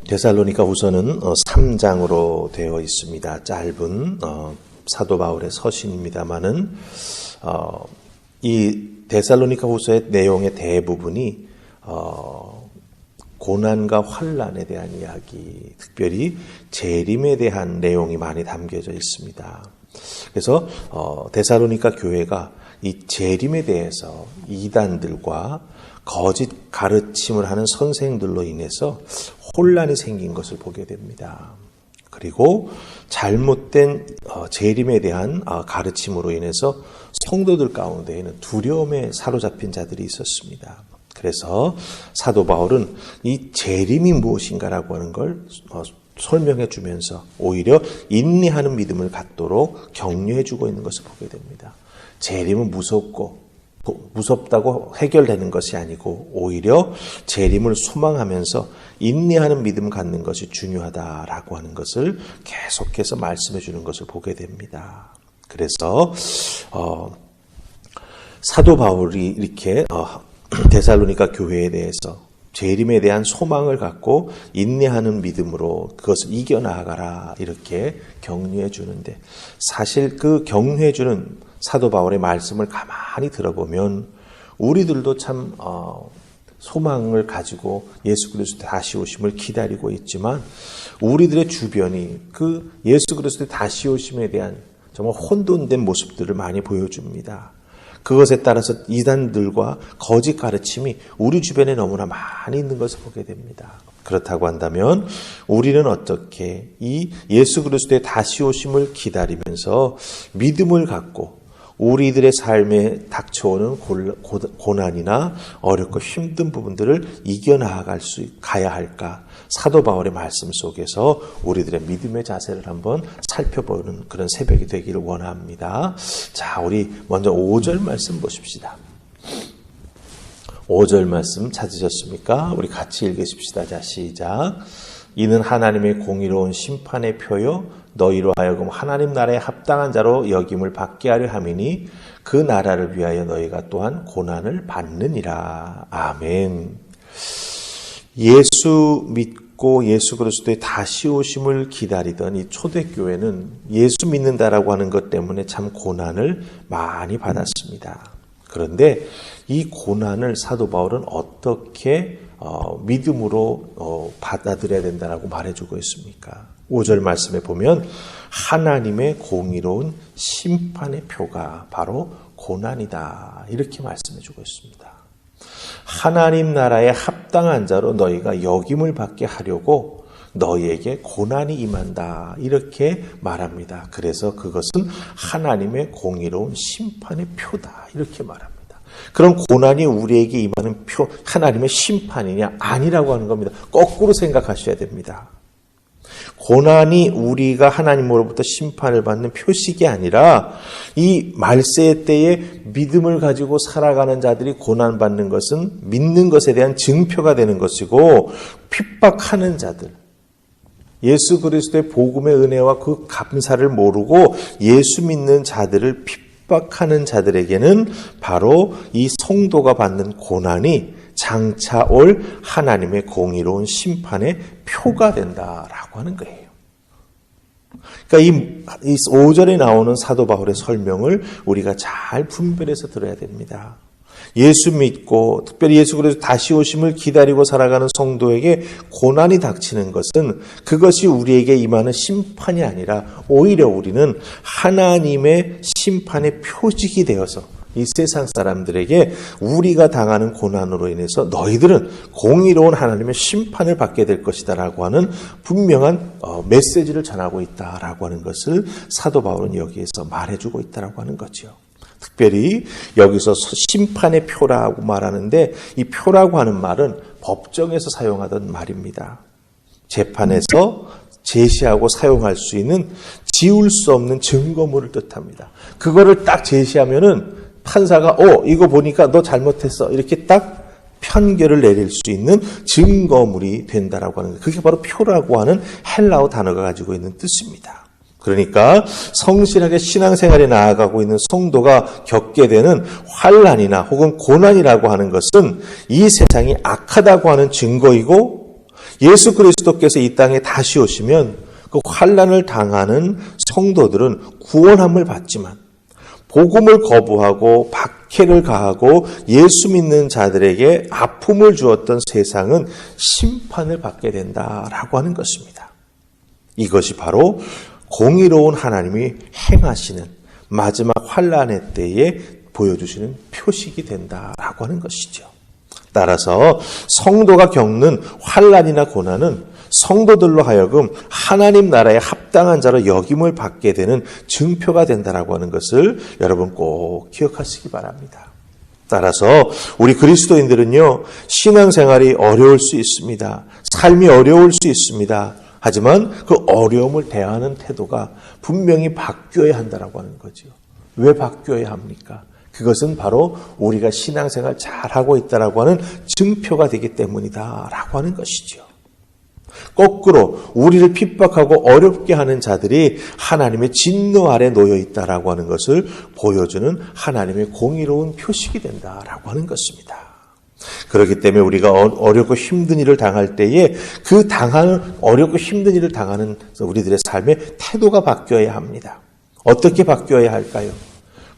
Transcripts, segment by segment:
데살로니가 후서는 3장으로 되어 있습니다. 짧은 사도 바울의 서신입니다만은 이 데살로니가 후서의 내용의 대부분이 고난과 환난에 대한 이야기, 특별히 재림에 대한 내용이 많이 담겨져 있습니다. 그래서 데살로니가 교회가 이 재림에 대해서 이단들과 거짓 가르침을 하는 선생들로 인해서 혼란이 생긴 것을 보게 됩니다. 그리고 잘못된 재림에 대한 가르침으로 인해서 성도들 가운데에는 두려움에 사로잡힌 자들이 있었습니다. 그래서 사도 바울은 이 재림이 무엇인가라고 하는 걸 설명해 주면서 오히려 인내하는 믿음을 갖도록 격려해 주고 있는 것을 보게 됩니다. 재림은 무섭다고 해결되는 것이 아니고 오히려 재림을 소망하면서 인내하는 믿음을 갖는 것이 중요하다라고 하는 것을 계속해서 말씀해 주는 것을 보게 됩니다. 그래서 사도 바울이 이렇게 데살로니가 교회에 대해서 재림에 대한 소망을 갖고 인내하는 믿음으로 그것을 이겨나가라 이렇게 격려해 주는데, 사실 그 격려해 주는 사도 바울의 말씀을 가만히 들어보면 우리들도 참 소망을 가지고 예수 그리스도의 다시 오심을 기다리고 있지만 우리들의 주변이 그 예수 그리스도의 다시 오심에 대한 정말 혼돈된 모습들을 많이 보여줍니다. 그것에 따라서 이단들과 거짓 가르침이 우리 주변에 너무나 많이 있는 것을 보게 됩니다. 그렇다고 한다면 우리는 어떻게 이 예수 그리스도의 다시 오심을 기다리면서 믿음을 갖고 우리들의 삶에 닥쳐오는 고난이나 어렵고 힘든 부분들을 이겨나갈 가야 할까? 사도 바울의 말씀 속에서 우리들의 믿음의 자세를 한번 살펴보는 그런 새벽이 되기를 원합니다. 자, 우리 먼저 5절 말씀 보십시다. 5절 말씀 찾으셨습니까? 우리 같이 읽으십시다. 자, 시작. 이는 하나님의 공의로운 심판의 표요 너희로 하여금 하나님 나라에 합당한 자로 여김을 받게 하려 함이니 그 나라를 위하여 너희가 또한 고난을 받느니라. 아멘. 예수 믿고 예수 그리스도의 다시 오심을 기다리던 이 초대교회는 예수 믿는다라고 하는 것 때문에 참 고난을 많이 받았습니다. 그런데 이 고난을 사도 바울은 어떻게 믿음으로 받아들여야 된다라고 말해주고 있습니까? 5절 말씀에 보면 하나님의 공의로운 심판의 표가 바로 고난이다 이렇게 말씀해주고 있습니다. 하나님 나라에 합당한 자로 너희가 여김을 받게 하려고 너희에게 고난이 임한다 이렇게 말합니다. 그래서 그것은 하나님의 공의로운 심판의 표다 이렇게 말합니다. 그럼 고난이 우리에게 임하는 표, 하나님의 심판이냐? 아니라고 하는 겁니다. 거꾸로 생각하셔야 됩니다. 고난이 우리가 하나님으로부터 심판을 받는 표식이 아니라 이 말세의 때에 믿음을 가지고 살아가는 자들이 고난받는 것은 믿는 것에 대한 증표가 되는 것이고, 핍박하는 자들, 예수 그리스도의 복음의 은혜와 그 감사를 모르고 예수 믿는 자들을 핍박하는 자들에게는 바로 이 성도가 받는 고난이 장차 올 하나님의 공의로운 심판의 표가 된다라고 하는 거예요. 그러니까 이 5절에 나오는 사도 바울의 설명을 우리가 잘 분별해서 들어야 됩니다. 예수 믿고 특별히 예수 그리스도 다시 오심을 기다리고 살아가는 성도에게 고난이 닥치는 것은 그것이 우리에게 임하는 심판이 아니라 오히려 우리는 하나님의 심판의 표식이 되어서 이 세상 사람들에게 우리가 당하는 고난으로 인해서 너희들은 공의로운 하나님의 심판을 받게 될 것이다라고 하는 분명한 메시지를 전하고 있다라고 하는 것을 사도 바울은 여기에서 말해주고 있다라고 하는 거죠. 특별히 여기서 심판의 표라고 말하는데 이 표라고 하는 말은 법정에서 사용하던 말입니다. 재판에서 제시하고 사용할 수 있는 지울 수 없는 증거물을 뜻합니다. 그거를 딱 제시하면은 판사가 이거 보니까 너 잘못했어 이렇게 딱 판결을 내릴 수 있는 증거물이 된다라고 하는 거예요. 그게 바로 표라고 하는 헬라어 단어가 가지고 있는 뜻입니다. 그러니까 성실하게 신앙생활에 나아가고 있는 성도가 겪게 되는 환난이나 혹은 고난이라고 하는 것은 이 세상이 악하다고 하는 증거이고 예수 그리스도께서 이 땅에 다시 오시면 그 환난을 당하는 성도들은 구원함을 받지만 복음을 거부하고 박해를 가하고 예수 믿는 자들에게 아픔을 주었던 세상은 심판을 받게 된다라고 하는 것입니다. 이것이 바로 공의로운 하나님이 행하시는 마지막 환난의 때에 보여주시는 표식이 된다라고 하는 것이죠. 따라서 성도가 겪는 환난이나 고난은 성도들로 하여금 하나님 나라에 합당한 자로 여김을 받게 되는 증표가 된다라고 하는 것을 여러분 꼭 기억하시기 바랍니다. 따라서 우리 그리스도인들은요, 신앙생활이 어려울 수 있습니다. 삶이 어려울 수 있습니다. 하지만 그 어려움을 대하는 태도가 분명히 바뀌어야 한다라고 하는 거죠. 왜 바뀌어야 합니까? 그것은 바로 우리가 신앙생활 잘하고 있다라고 하는 증표가 되기 때문이다라고 하는 것이죠. 거꾸로 우리를 핍박하고 어렵게 하는 자들이 하나님의 진노 아래 놓여 있다라고 하는 것을 보여주는 하나님의 공의로운 표식이 된다라고 하는 것입니다. 그렇기 때문에 우리가 어렵고 힘든 일을 당할 때에 그 어렵고 힘든 일을 당하는 우리들의 삶의 태도가 바뀌어야 합니다. 어떻게 바뀌어야 할까요?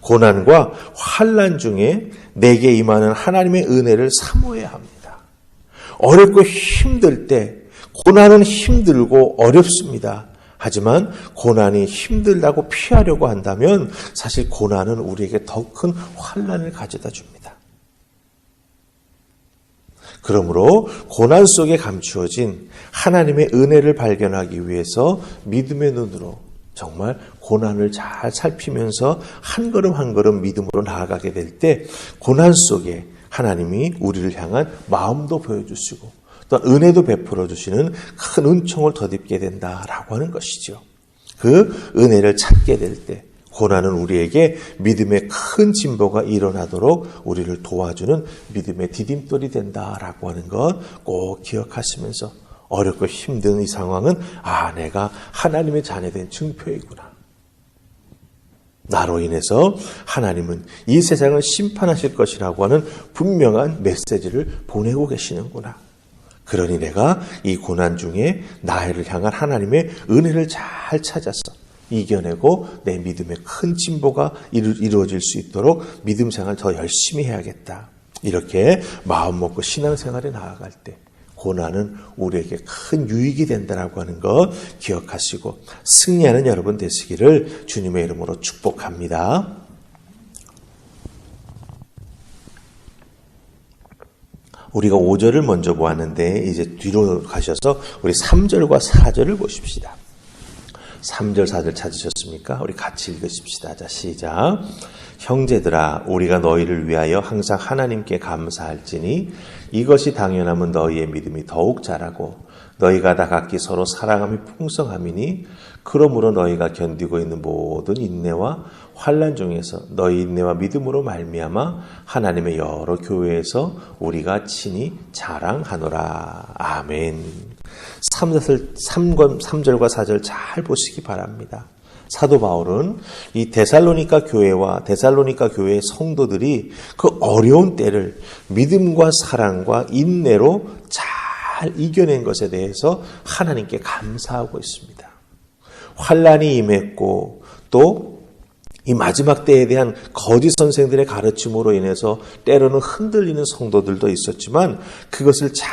고난과 환난 중에 내게 임하는 하나님의 은혜를 사모해야 합니다. 어렵고 힘들 때 고난은 힘들고 어렵습니다. 하지만 고난이 힘들다고 피하려고 한다면 사실 고난은 우리에게 더 큰 환난을 가져다 줍니다. 그러므로 고난 속에 감추어진 하나님의 은혜를 발견하기 위해서 믿음의 눈으로 정말 고난을 잘 살피면서 한 걸음 한 걸음 믿음으로 나아가게 될 때 고난 속에 하나님이 우리를 향한 마음도 보여주시고 또 은혜도 베풀어 주시는 큰 은총을 덧입게 된다라고 하는 것이죠. 그 은혜를 찾게 될 때 고난은 우리에게 믿음의 큰 진보가 일어나도록 우리를 도와주는 믿음의 디딤돌이 된다라고 하는 것 꼭 기억하시면서 어렵고 힘든 이 상황은 내가 하나님의 자녀된 증표이구나. 나로 인해서 하나님은 이 세상을 심판하실 것이라고 하는 분명한 메시지를 보내고 계시는구나. 그러니 내가 이 고난 중에 나를 향한 하나님의 은혜를 잘 찾아서 이겨내고 내 믿음의 큰 진보가 이루어질 수 있도록 믿음 생활 더 열심히 해야겠다. 이렇게 마음 먹고 신앙생활에 나아갈 때 고난은 우리에게 큰 유익이 된다라고 하는 것 기억하시고 승리하는 여러분 되시기를 주님의 이름으로 축복합니다. 우리가 5절을 먼저 보았는데 이제 뒤로 가셔서 우리 3절과 4절을 보십시다. 3절, 4절 찾으셨습니까? 우리 같이 읽으십시다. 자, 시작. 형제들아, 우리가 너희를 위하여 항상 하나님께 감사할지니 이것이 당연하면 너희의 믿음이 더욱 자라고 너희가 다 각기 서로 사랑함이 풍성함이니 그러므로 너희가 견디고 있는 모든 인내와 환난 중에서 너희 인내와 믿음으로 말미암아 하나님의 여러 교회에서 우리가 친히 자랑하노라. 아멘. 3절과 4절 잘 보시기 바랍니다. 사도 바울은 이 데살로니가 교회와 데살로니가 교회의 성도들이 그 어려운 때를 믿음과 사랑과 인내로 잘 이겨낸 것에 대해서 하나님께 감사하고 있습니다. 환난이 임했고 또 이 마지막 때에 대한 거짓 선생들의 가르침으로 인해서 때로는 흔들리는 성도들도 있었지만 그것을 잘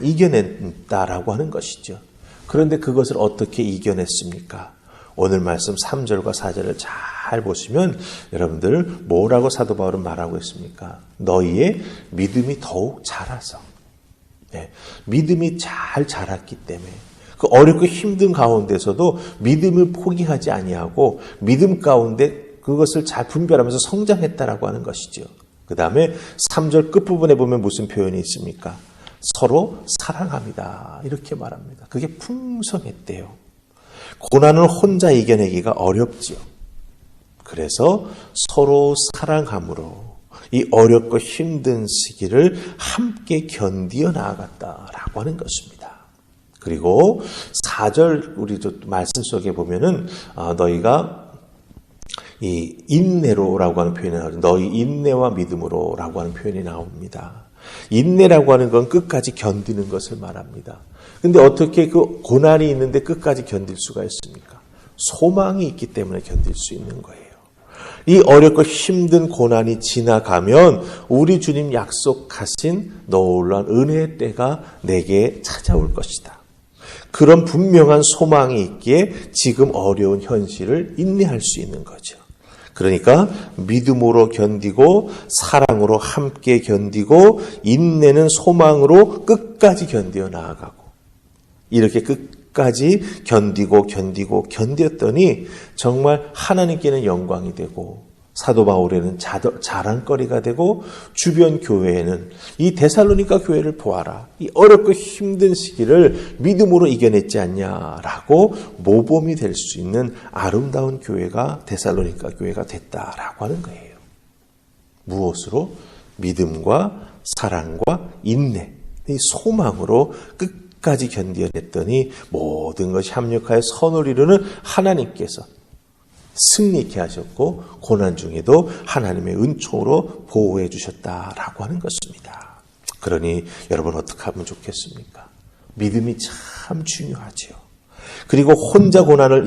이겨냈다라고 하는 것이죠. 그런데 그것을 어떻게 이겨냈습니까? 오늘 말씀 3절과 4절을 잘 보시면 여러분들 뭐라고 사도 바울은 말하고 있습니까? 너희의 믿음이 더욱 자라서 믿음이 잘 자랐기 때문에 그 어렵고 힘든 가운데서도 믿음을 포기하지 아니하고 믿음 가운데 그것을 잘 분별하면서 성장했다라고 하는 것이죠. 그 다음에 3절 끝부분에 보면 무슨 표현이 있습니까? 서로 사랑합니다. 이렇게 말합니다. 그게 풍성했대요. 고난을 혼자 이겨내기가 어렵지요. 그래서 서로 사랑함으로 이 어렵고 힘든 시기를 함께 견디어 나아갔다라고 하는 것입니다. 그리고 4절 우리 말씀 속에 보면은 너희가 이 인내로라고 하는 표현이 나오죠. 너희 인내와 믿음으로라고 하는 표현이 나옵니다. 인내라고 하는 건 끝까지 견디는 것을 말합니다. 근데 어떻게 그 고난이 있는데 끝까지 견딜 수가 있습니까? 소망이 있기 때문에 견딜 수 있는 거예요. 이 어렵고 힘든 고난이 지나가면 우리 주님 약속하신 놀라운 은혜의 때가 내게 찾아올 것이다. 그런 분명한 소망이 있기에 지금 어려운 현실을 인내할 수 있는 거죠. 그러니까 믿음으로 견디고 사랑으로 함께 견디고 인내는 소망으로 끝까지 견디어 나아가고 이렇게 끝까지 견디고 견뎠더니 정말 하나님께는 영광이 되고 사도 바울에는 자랑거리가 되고 주변 교회에는 이 데살로니가 교회를 보아라. 이 어렵고 힘든 시기를 믿음으로 이겨냈지 않냐라고 모범이 될 수 있는 아름다운 교회가 데살로니가 교회가 됐다라고 하는 거예요. 무엇으로? 믿음과 사랑과 인내, 이 소망으로 끝까지 견뎌냈더니 모든 것이 합력하여 선을 이루는 하나님께서 승리케 하셨고 고난 중에도 하나님의 은총으로 보호해 주셨다라고 하는 것입니다. 그러니 여러분 어떻게 하면 좋겠습니까? 믿음이 참 중요하죠. 그리고 혼자 고난을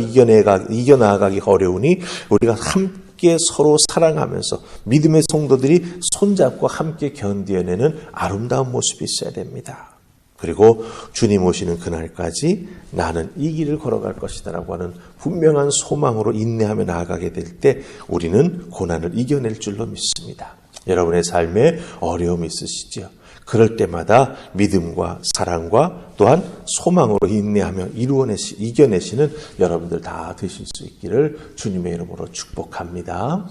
이겨나가기 어려우니 우리가 함께 서로 사랑하면서 믿음의 성도들이 손잡고 함께 견뎌내는 아름다운 모습이 있어야 됩니다. 그리고 주님 오시는 그날까지 나는 이 길을 걸어갈 것이다라고 하는 분명한 소망으로 인내하며 나아가게 될 때 우리는 고난을 이겨낼 줄로 믿습니다. 여러분의 삶에 어려움이 있으시죠? 그럴 때마다 믿음과 사랑과 또한 소망으로 인내하며 이겨내시는 여러분들 다 되실 수 있기를 주님의 이름으로 축복합니다.